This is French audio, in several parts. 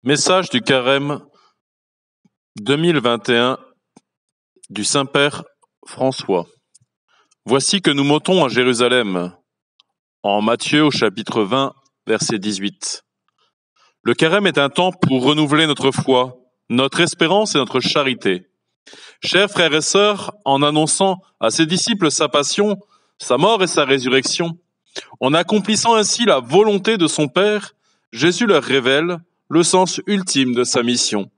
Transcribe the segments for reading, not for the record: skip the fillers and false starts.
Message du Carême 2021 du Saint-Père François. Voici que nous montons à Jérusalem, en Matthieu au chapitre 20, verset 18. Le Carême est un temps pour renouveler notre foi, notre espérance et notre charité. Chers frères et sœurs, en annonçant à ses disciples sa passion, sa mort et sa résurrection, en accomplissant ainsi la volonté de son Père, Jésus leur révèle le sens ultime de sa mission,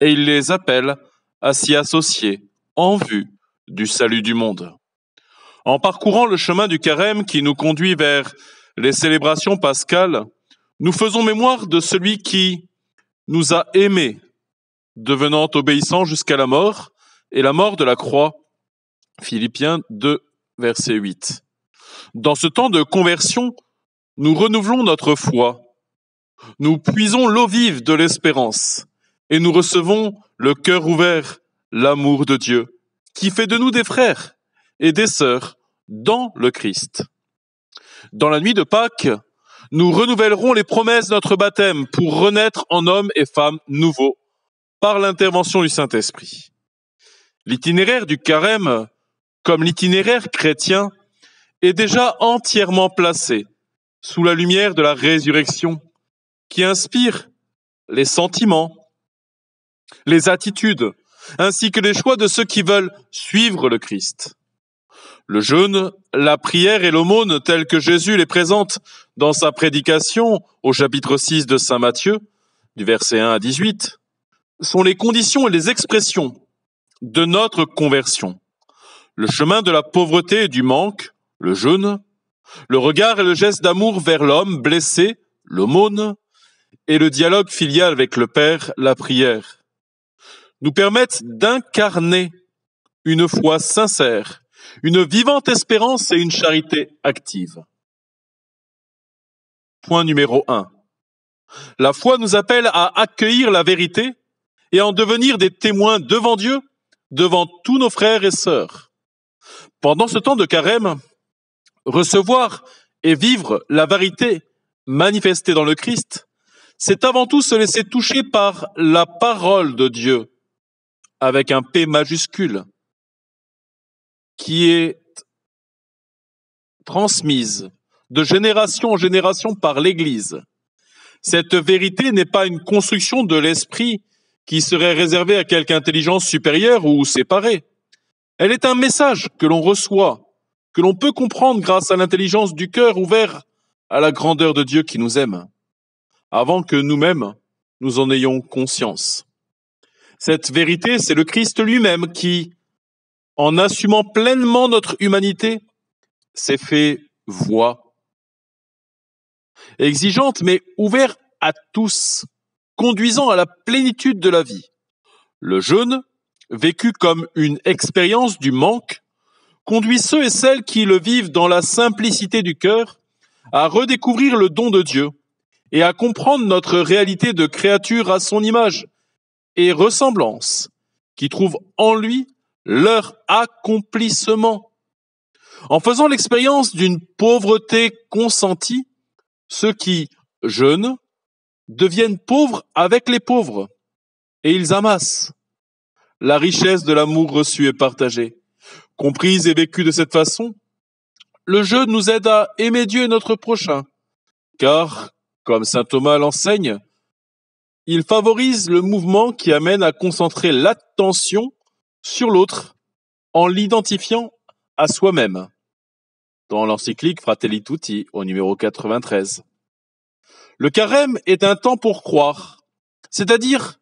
et il les appelle à s'y associer en vue du salut du monde. En parcourant le chemin du Carême qui nous conduit vers les célébrations pascales, nous faisons mémoire de celui qui nous a aimés, devenant obéissant jusqu'à la mort, et la mort de la croix. Philippiens 2, verset 8. Dans ce temps de conversion, nous renouvelons notre foi. Nous puisons l'eau vive de l'espérance et nous recevons le cœur ouvert, l'amour de Dieu, qui fait de nous des frères et des sœurs dans le Christ. Dans la nuit de Pâques, nous renouvellerons les promesses de notre baptême pour renaître en hommes et femmes nouveaux par l'intervention du Saint-Esprit. L'itinéraire du Carême, comme l'itinéraire chrétien, est déjà entièrement placé sous la lumière de la résurrection qui inspire les sentiments, les attitudes, ainsi que les choix de ceux qui veulent suivre le Christ. Le jeûne, la prière et l'aumône tels que Jésus les présente dans sa prédication au chapitre 6 de Saint Matthieu, du verset 1 à 18, sont les conditions et les expressions de notre conversion. Le chemin de la pauvreté et du manque, le jeûne, le regard et le geste d'amour vers l'homme blessé, l'aumône, et le dialogue filial avec le Père, la prière, nous permettent d'incarner une foi sincère, une vivante espérance et une charité active. Point numéro 1. La foi nous appelle à accueillir la vérité et en devenir des témoins devant Dieu, devant tous nos frères et sœurs. Pendant ce temps de carême, recevoir et vivre la vérité manifestée dans le Christ, c'est avant tout se laisser toucher par la parole de Dieu, avec un P majuscule, qui est transmise de génération en génération par l'Église. Cette vérité n'est pas une construction de l'esprit qui serait réservée à quelque intelligence supérieure ou séparée. Elle est un message que l'on reçoit, que l'on peut comprendre grâce à l'intelligence du cœur ouvert à la grandeur de Dieu qui nous aime, avant que nous-mêmes nous en ayons conscience. Cette vérité, c'est le Christ lui-même qui, en assumant pleinement notre humanité, s'est fait voix. Exigeante mais ouverte à tous, conduisant à la plénitude de la vie. Le jeûne, vécu comme une expérience du manque, conduit ceux et celles qui le vivent dans la simplicité du cœur à redécouvrir le don de Dieu et à comprendre notre réalité de créature à son image et ressemblance, qui trouvent en lui leur accomplissement. En faisant l'expérience d'une pauvreté consentie, ceux qui jeûnent deviennent pauvres avec les pauvres, et ils amassent la richesse de l'amour reçu et partagé. Comprise et vécue de cette façon, le jeûne nous aide à aimer Dieu et notre prochain, car, comme saint Thomas l'enseigne, il favorise le mouvement qui amène à concentrer l'attention sur l'autre en l'identifiant à soi-même, dans l'encyclique Fratelli Tutti au numéro 93. Le carême est un temps pour croire, c'est-à-dire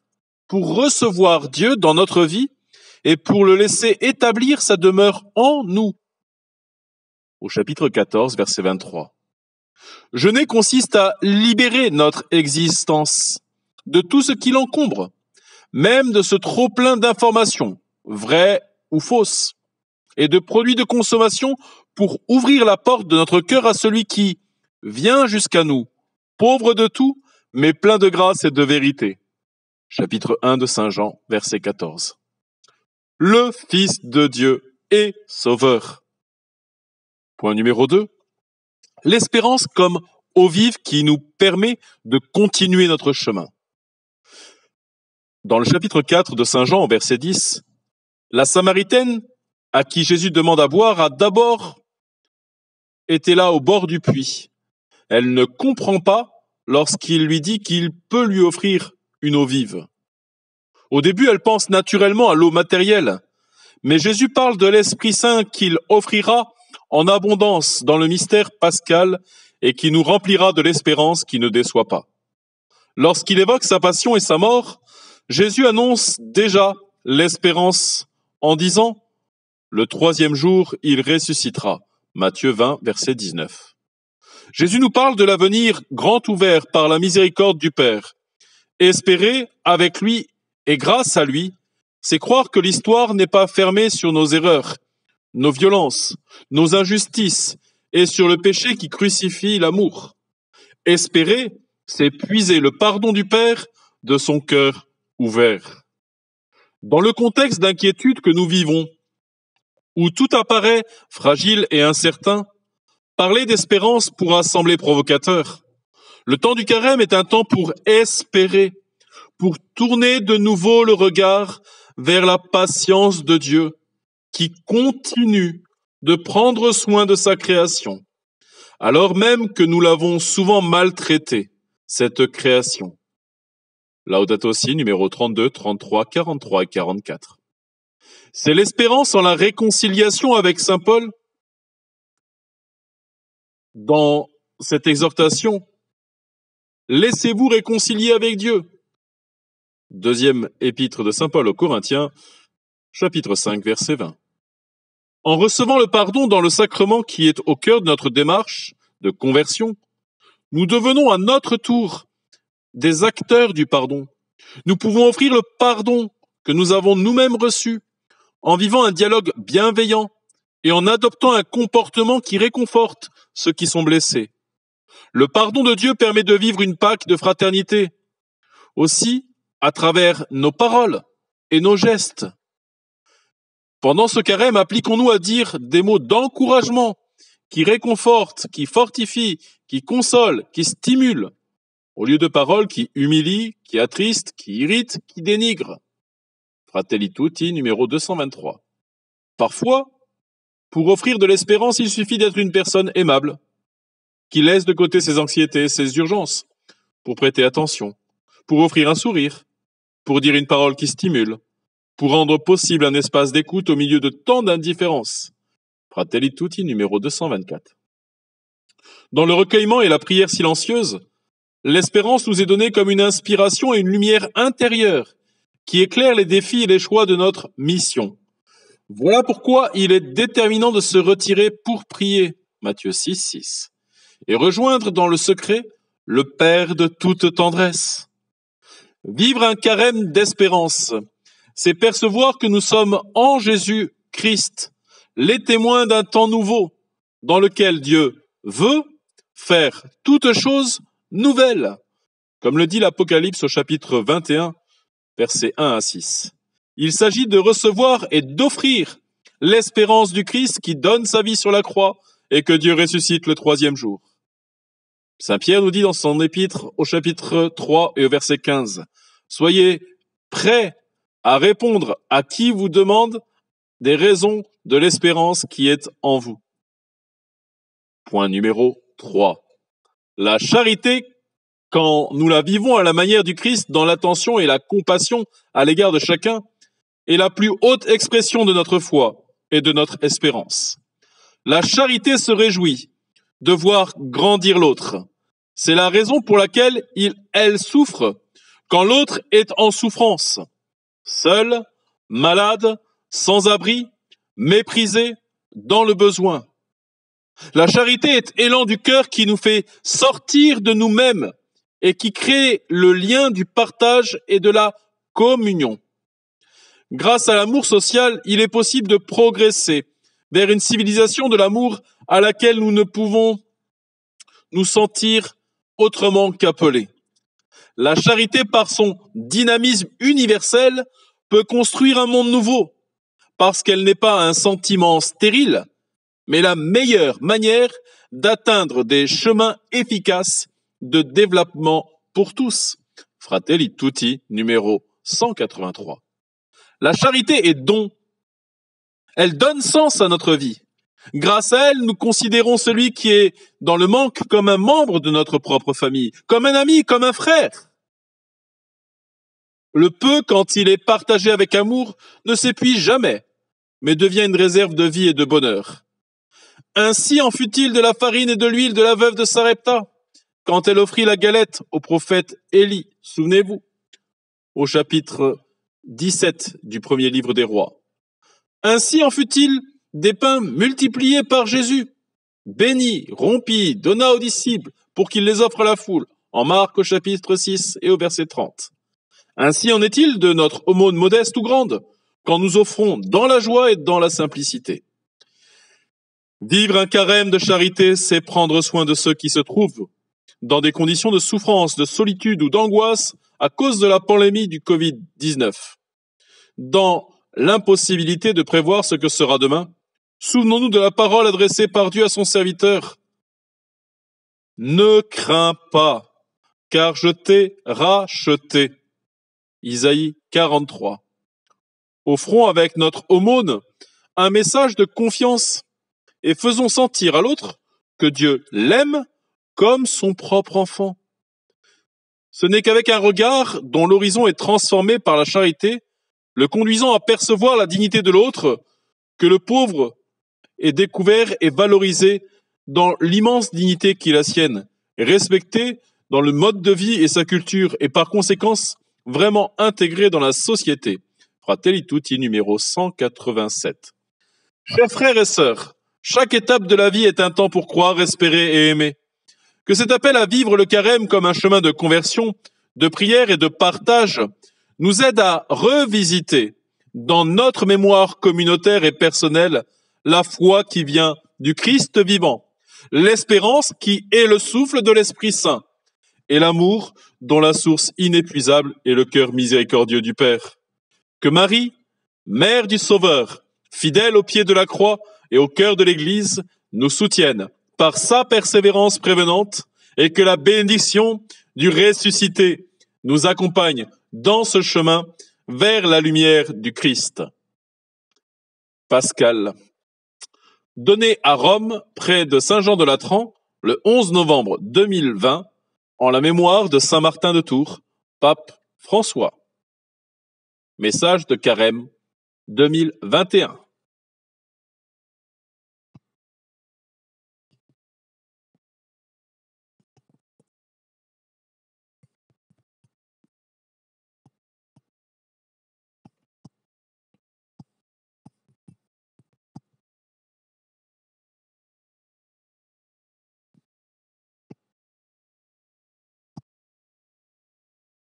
pour recevoir Dieu dans notre vie et pour le laisser établir sa demeure en nous. Au chapitre 14, verset 23. Jeûner consiste à libérer notre existence de tout ce qui l'encombre, même de ce trop-plein d'informations, vraies ou fausses, et de produits de consommation pour ouvrir la porte de notre cœur à celui qui vient jusqu'à nous, pauvre de tout, mais plein de grâce et de vérité. Chapitre 1 de Saint Jean, verset 14. Le Fils de Dieu est Sauveur. Point numéro 2. L'espérance comme eau vive qui nous permet de continuer notre chemin. Dans le chapitre 4 de Saint Jean, au verset 10, la Samaritaine, à qui Jésus demande à boire, a d'abord été là au bord du puits. Elle ne comprend pas lorsqu'il lui dit qu'il peut lui offrir une eau vive. Au début, elle pense naturellement à l'eau matérielle, mais Jésus parle de l'Esprit Saint qu'il offrira en abondance dans le mystère pascal et qui nous remplira de l'espérance qui ne déçoit pas. Lorsqu'il évoque sa passion et sa mort, Jésus annonce déjà l'espérance en disant « Le troisième jour, il ressuscitera ». Matthieu 20, verset 19. Jésus nous parle de l'avenir grand ouvert par la miséricorde du Père. Espérer avec lui et grâce à lui, c'est croire que l'histoire n'est pas fermée sur nos erreurs, nos violences, nos injustices et sur le péché qui crucifie l'amour. Espérer, c'est puiser le pardon du Père de son cœur ouvert. Dans le contexte d'inquiétude que nous vivons, où tout apparaît fragile et incertain, parler d'espérance pourra sembler provocateur. Le temps du carême est un temps pour espérer, pour tourner de nouveau le regard vers la patience de Dieu, qui continue de prendre soin de sa création, alors même que nous l'avons souvent maltraitée, cette création. Laudato Si, numéro 32, 33, 43 et 44. C'est l'espérance en la réconciliation avec saint Paul. Dans cette exhortation, laissez-vous réconcilier avec Dieu. Deuxième épître de saint Paul aux Corinthiens, chapitre 5, verset 20. En recevant le pardon dans le sacrement qui est au cœur de notre démarche de conversion, nous devenons à notre tour des acteurs du pardon. Nous pouvons offrir le pardon que nous avons nous-mêmes reçu en vivant un dialogue bienveillant et en adoptant un comportement qui réconforte ceux qui sont blessés. Le pardon de Dieu permet de vivre une Pâque de fraternité, aussi à travers nos paroles et nos gestes. Pendant ce carême, appliquons-nous à dire des mots d'encouragement qui réconfortent, qui fortifient, qui consolent, qui stimulent, au lieu de paroles qui humilient, qui attristent, qui irritent, qui dénigrent. Fratelli Tutti, numéro 223. Parfois, pour offrir de l'espérance, il suffit d'être une personne aimable, qui laisse de côté ses anxiétés, ses urgences, pour prêter attention, pour offrir un sourire, pour dire une parole qui stimule, pour rendre possible un espace d'écoute au milieu de tant d'indifférence. Fratelli Tutti, numéro 224. Dans le recueillement et la prière silencieuse, l'espérance nous est donnée comme une inspiration et une lumière intérieure qui éclaire les défis et les choix de notre mission. Voilà pourquoi il est déterminant de se retirer pour prier, Matthieu 6, 6, et rejoindre dans le secret le Père de toute tendresse. Vivre un carême d'espérance, c'est percevoir que nous sommes en Jésus-Christ, les témoins d'un temps nouveau, dans lequel Dieu veut faire toutes choses nouvelles, comme le dit l'Apocalypse au chapitre 21, versets 1 à 6. Il s'agit de recevoir et d'offrir l'espérance du Christ qui donne sa vie sur la croix et que Dieu ressuscite le troisième jour. Saint Pierre nous dit dans son épître au chapitre 3 et au verset 15, « Soyez prêts à répondre à qui vous demande des raisons de l'espérance qui est en vous. » Point numéro 3. La charité, quand nous la vivons à la manière du Christ dans l'attention et la compassion à l'égard de chacun, est la plus haute expression de notre foi et de notre espérance. La charité se réjouit de voir grandir l'autre. C'est la raison pour laquelle elle souffre quand l'autre est en souffrance, seul, malade, sans abri, méprisé, dans le besoin. La charité est élan du cœur qui nous fait sortir de nous-mêmes et qui crée le lien du partage et de la communion. Grâce à l'amour social, il est possible de progresser vers une civilisation de l'amour à laquelle nous ne pouvons nous sentir autrement qu'appelés. La charité, par son dynamisme universel, peut construire un monde nouveau, parce qu'elle n'est pas un sentiment stérile, mais la meilleure manière d'atteindre des chemins efficaces de développement pour tous. Fratelli Tutti, numéro 183. La charité est don. Elle donne sens à notre vie. Grâce à elle, nous considérons celui qui est dans le manque comme un membre de notre propre famille, comme un ami, comme un frère. Le peu, quand il est partagé avec amour, ne s'épuise jamais, mais devient une réserve de vie et de bonheur. Ainsi en fut-il de la farine et de l'huile de la veuve de Sarepta, quand elle offrit la galette au prophète Élie, souvenez-vous, au chapitre 17 du premier livre des rois. Ainsi en fut-il des pains multipliés par Jésus, bénis, rompis, donna aux disciples pour qu'ils les offrent à la foule, en Marc au chapitre 6 et au verset 30. Ainsi en est-il de notre aumône modeste ou grande, quand nous offrons dans la joie et dans la simplicité. Vivre un carême de charité, c'est prendre soin de ceux qui se trouvent dans des conditions de souffrance, de solitude ou d'angoisse à cause de la pandémie du Covid-19. Dans l'impossibilité de prévoir ce que sera demain, souvenons-nous de la parole adressée par Dieu à son serviteur. Ne crains pas, car je t'ai racheté. Isaïe 43. Offrons avec notre aumône un message de confiance et faisons sentir à l'autre que Dieu l'aime comme son propre enfant. Ce n'est qu'avec un regard dont l'horizon est transformé par la charité, le conduisant à percevoir la dignité de l'autre, que le pauvre est découvert et valorisé dans l'immense dignité qui est la sienne, respecté dans le mode de vie et sa culture, et par conséquence vraiment intégré dans la société. Fratelli Tutti numéro 187. Chers frères et sœurs, chaque étape de la vie est un temps pour croire, espérer et aimer. Que cet appel à vivre le carême comme un chemin de conversion, de prière et de partage nous aide à revisiter dans notre mémoire communautaire et personnelle la foi qui vient du Christ vivant, l'espérance qui est le souffle de l'Esprit Saint et l'amour dont la source inépuisable est le cœur miséricordieux du Père. Que Marie, mère du Sauveur, fidèle au pied de la croix et au cœur de l'Église, nous soutienne par sa persévérance prévenante et que la bénédiction du ressuscité nous accompagne dans ce chemin vers la lumière du Christ. Pascal. Donné à Rome, près de Saint-Jean-de-Latran, le 11 novembre 2020, en la mémoire de Saint Martin de Tours, pape François. Message de Carême 2021.